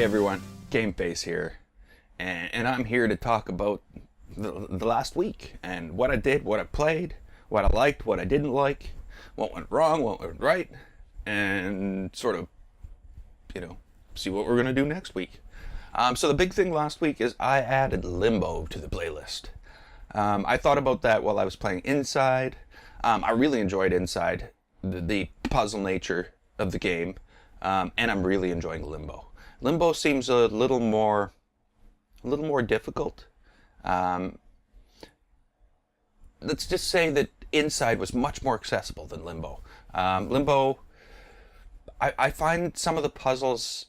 Hey everyone, Gameface here, and I'm here to talk about the last week and what I did, what I played, what I liked, what I didn't like, what went wrong, what went right, and sort of, see what we're gonna do next week. So the big thing last week is I added Limbo to the playlist. I thought about that while I was playing Inside. I really enjoyed Inside, the puzzle nature of the game, and I'm really enjoying Limbo. Limbo seems a little more difficult. Let's just say that Inside was much more accessible than Limbo. Limbo, I find some of the puzzles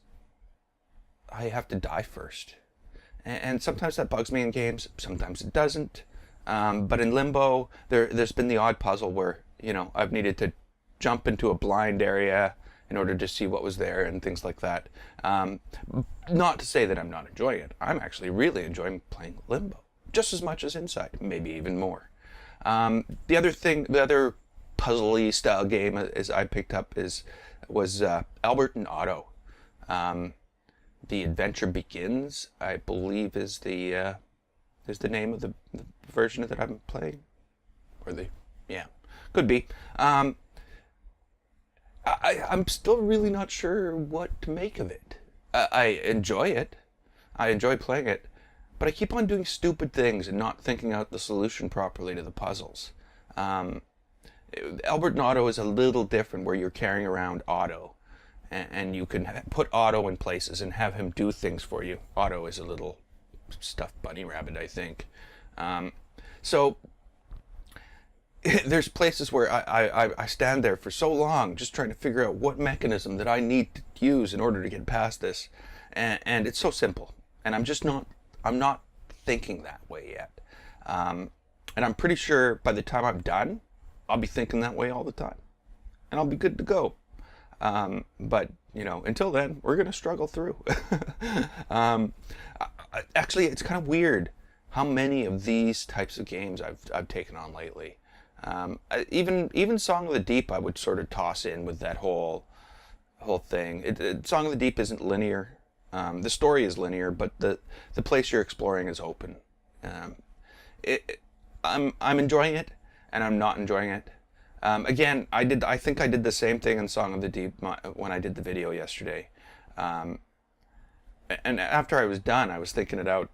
I have to die first, and sometimes that bugs me in games. Sometimes it doesn't. But in Limbo, there's been the odd puzzle where I've needed to jump into a blind area in order to see what was there and things like that. Not to say that I'm not enjoying it. I'm actually really enjoying playing Limbo, just as much as Inside, maybe even more. The other puzzle-y style game as I picked up was Alberton Auto. The Adventure Begins, I believe, is the name of the version that I'm playing, could be. I'm still really not sure what to make of it. I enjoy it. I enjoy playing it, but I keep on doing stupid things and not thinking out the solution properly to the puzzles. Alberton Auto is a little different, where you're carrying around Otto, and you can put Otto in places and have him do things for you. Otto is a little stuffed bunny rabbit, I think. So there's places where I stand there for so long just trying to figure out what mechanism that I need to use in order to get past this, and it's so simple, and I'm not thinking that way yet, and I'm pretty sure by the time I'm done I'll be thinking that way all the time and I'll be good to go. But until then, we're gonna struggle through. Actually, it's kind of weird how many of these types of games I've taken on lately. Even Song of the Deep I would sort of toss in with that whole thing. Song of the Deep isn't linear. The story is linear, but the place you're exploring is open. I'm enjoying it, and I'm not enjoying it. Again, I think I did the same thing in Song of the Deep when I did the video yesterday. And after I was done, I was thinking it out.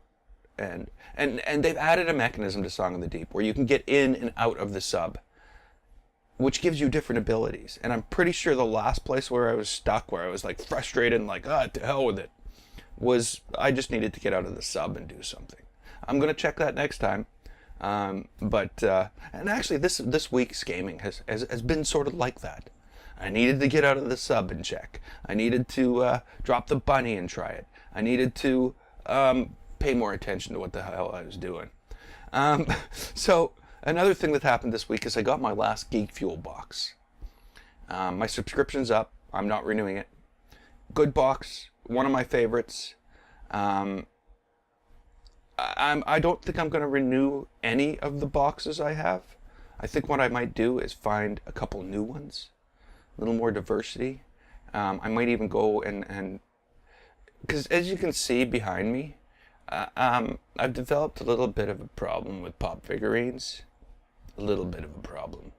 And they've added a mechanism to Song of the Deep where you can get in and out of the sub, which gives you different abilities. And I'm pretty sure the last place where I was stuck, where I was like frustrated and like, to hell with it, was I just needed to get out of the sub and do something. I'm gonna check that next time. And actually this week's gaming has been sort of like that. I needed to get out of the sub and check. I needed to drop the bunny and try it. I needed to pay more attention to what the hell I was doing. So another thing that happened this week is I got my last Geek Fuel box. My subscription's up. I'm not renewing it. Good box, one of my favorites. I don't think I'm going to renew any of the boxes I have. I think what I might do is find a couple new ones, a little more diversity. I might even go and because as you can see behind me, I've developed a little bit of a problem with pop figurines. A little bit of a problem.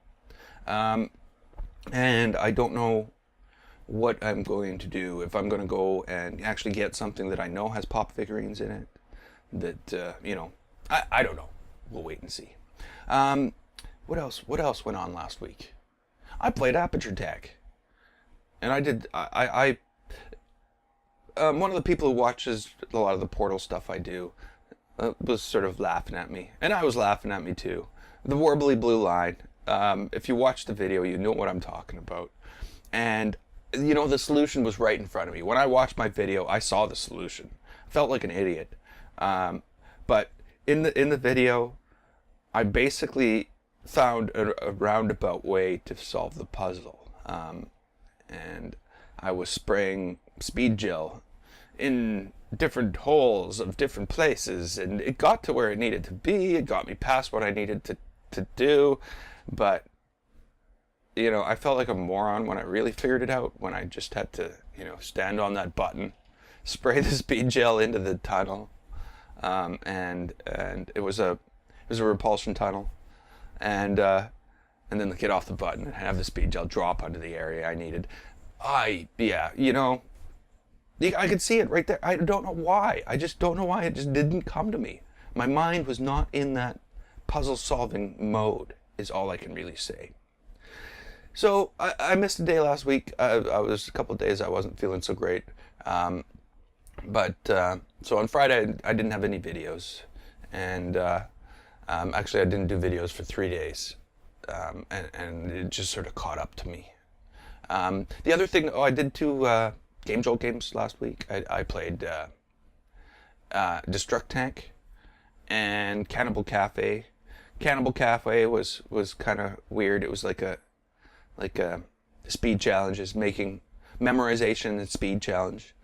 And I don't know what I'm going to do, if I'm going to go and actually get something that I know has pop figurines in it. That, I don't know. We'll wait and see. What else went on last week? I played Aperture Tech. And one of the people who watches a lot of the Portal stuff I do was sort of laughing at me. And I was laughing at me too. The Warbly Blue Line. If you watch the video, you know what I'm talking about. And, the solution was right in front of me. When I watched my video, I saw the solution. I felt like an idiot. But in the video, I basically found a roundabout way to solve the puzzle. And I was spraying speed gel in different holes of different places, and it got to where it needed to be. It got me past what I needed to do, but I felt like a moron when I really figured it out, when I just had to stand on that button, spray the speed gel into the tunnel, and it was a repulsion tunnel, and then get off the button and have the speed gel drop onto the area I needed. Yeah, you know, I could see it right there. I don't know why. I just don't know why. It just didn't come to me. My mind was not in that puzzle-solving mode, is all I can really say. So I missed a day last week. I was a couple of days I wasn't feeling so great. So on Friday I didn't have any videos, and actually I didn't do videos for 3 days, and it just sort of caught up to me. The other thing, I did 2 Game Jolt games last week. I played Destruct Tank and Cannibal Cafe. Cannibal Cafe was kind of weird. It was like a speed challenges, making memorization and speed challenge,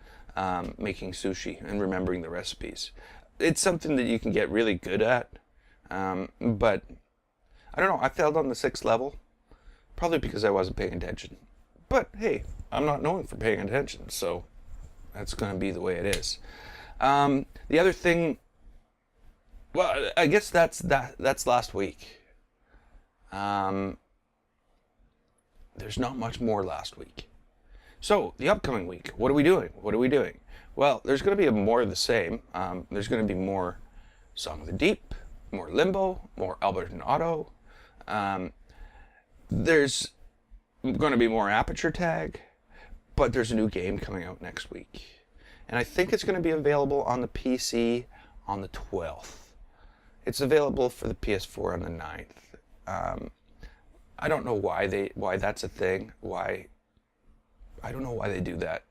making sushi and remembering the recipes. It's something that you can get really good at, but I don't know. I failed on the 6th level, probably because I wasn't paying attention. But hey, I'm not known for paying attention, so that's going to be the way it is. The other thing, well, I guess that's last week. There's not much more last week. So, the upcoming week, what are we doing? Well, there's going to be more of the same. There's going to be more Song of the Deep, more Limbo, more Alberton Auto. There's going to be more Aperture Tag, but there's a new game coming out next week. And I think it's going to be available on the PC on the 12th. It's available for the PS4 on the 9th. I don't know why that's a thing. I don't know why they do that.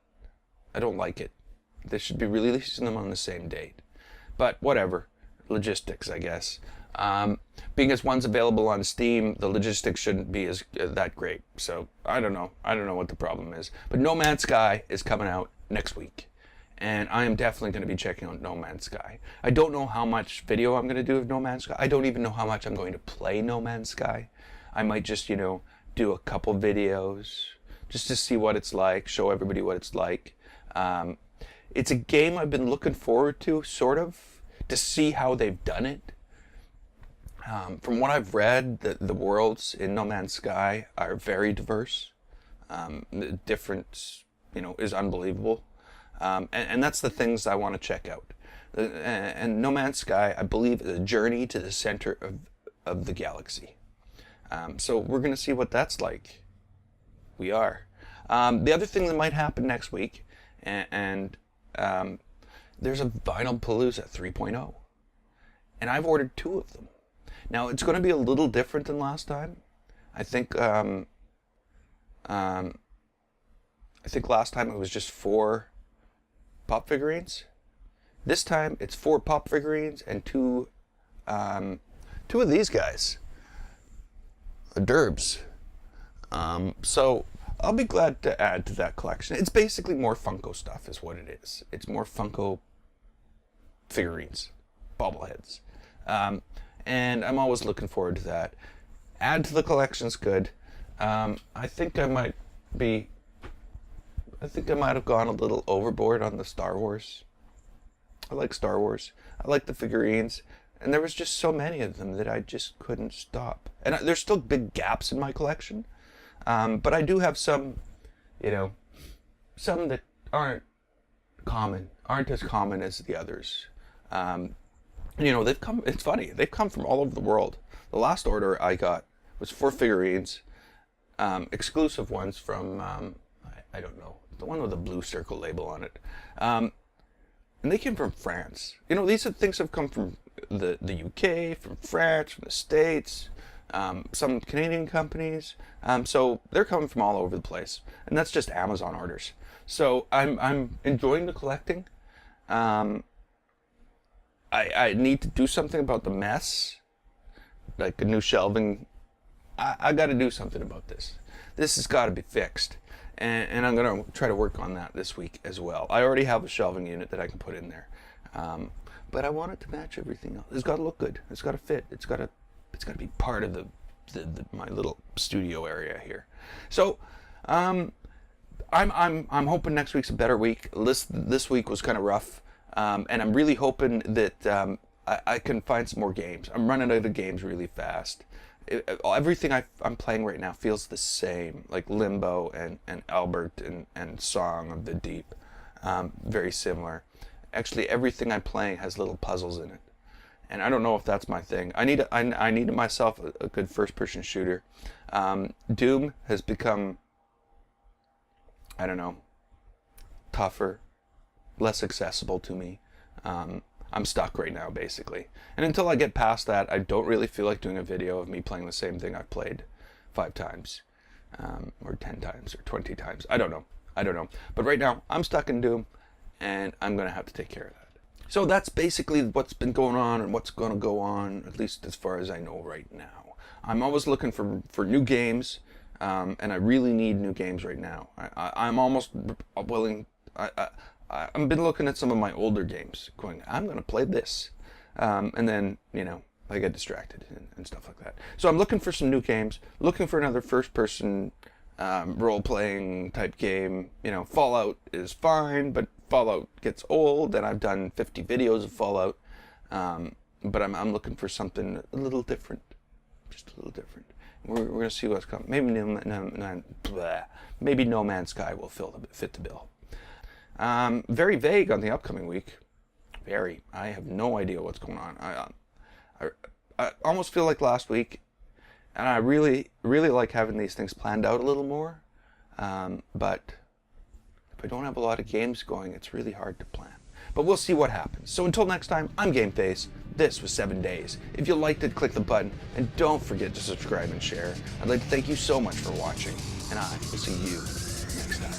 I don't like it. They should be releasing them on the same date. But whatever. Logistics, I guess. Being as one's available on Steam, the logistics shouldn't be that great. So I don't know. I don't know what the problem is. But No Man's Sky is coming out next week. And I am definitely going to be checking out No Man's Sky. I don't know how much video I'm going to do of No Man's Sky. I don't even know how much I'm going to play No Man's Sky. I might just, do a couple videos just to see what it's like, show everybody what it's like. It's a game I've been looking forward to, sort of, to see how they've done it. From what I've read, the worlds in No Man's Sky are very diverse. The difference, is unbelievable. And that's the things I want to check out. And No Man's Sky, I believe, is a journey to the center of the galaxy. So we're going to see what that's like. We are. The other thing that might happen next week, and there's a Vinyl Palooza 3.0. And I've ordered 2 of them. Now, it's going to be a little different than last time. I think last time it was just 4 pop figurines. This time it's 4 pop figurines and 2 of these guys. Derbs. So I'll be glad to add to that collection. It's basically more Funko stuff is what it is. It's more Funko figurines, bobbleheads. And I'm always looking forward to that. Add to the collection's good. I think I might have gone a little overboard on the Star Wars. I like Star Wars. I like the figurines. And there was just so many of them that I just couldn't stop. And there's still big gaps in my collection. But I do have some, some that aren't as common as the others. They've come, it's funny, they've come from all over the world. The last order I got was 4 figurines, exclusive ones from, I don't know, the one with the blue circle label on it. And they came from France. These things have come from the UK, from France, from the States, some Canadian companies. So they're coming from all over the place. And that's just Amazon orders. So I'm enjoying the collecting. I need to do something about the mess. Like a new shelving. I got to do something about this. This has got to be fixed. And I'm going to try to work on that this week as well. I already have a shelving unit that I can put in there. But I want it to match everything else. It's got to look good. It's got to fit. It's got to be part of my little studio area here. So, I'm hoping next week's a better week. This week was kind of rough, and I'm really hoping that I can find some more games. I'm running out of games really fast. Everything I'm playing right now feels the same, like Limbo and Alberton and Song of the Deep, very similar. Actually, everything I'm playing has little puzzles in it, and I don't know if that's my thing. I need myself a good first-person shooter. Doom has become, I don't know, tougher, less accessible to me. I'm stuck right now, basically. And until I get past that, I don't really feel like doing a video of me playing the same thing I've played 5 times, or 10 times, or 20 times. I don't know. But right now, I'm stuck in Doom, and I'm going to have to take care of that. So that's basically what's been going on and what's going to go on, at least as far as I know right now. I'm always looking for new games, and I really need new games right now. I'm almost willing... I've been looking at some of my older games, going, I'm going to play this. And then, I get distracted and stuff like that. So I'm looking for some new games, looking for another first-person role-playing type game. Fallout is fine, but Fallout gets old, and I've done 50 videos of Fallout. But I'm looking for something a little different, just a little different. We're going to see what's coming. Maybe No Man's Sky will fit the bill. Very vague on the upcoming week. Very. I have no idea what's going on. I almost feel like last week, and I really, really like having these things planned out a little more. But if I don't have a lot of games going, it's really hard to plan. But we'll see what happens. So until next time, I'm Gameface. This was 7 Days. If you liked it, click the button, and don't forget to subscribe and share. I'd like to thank you so much for watching, and I will see you next time.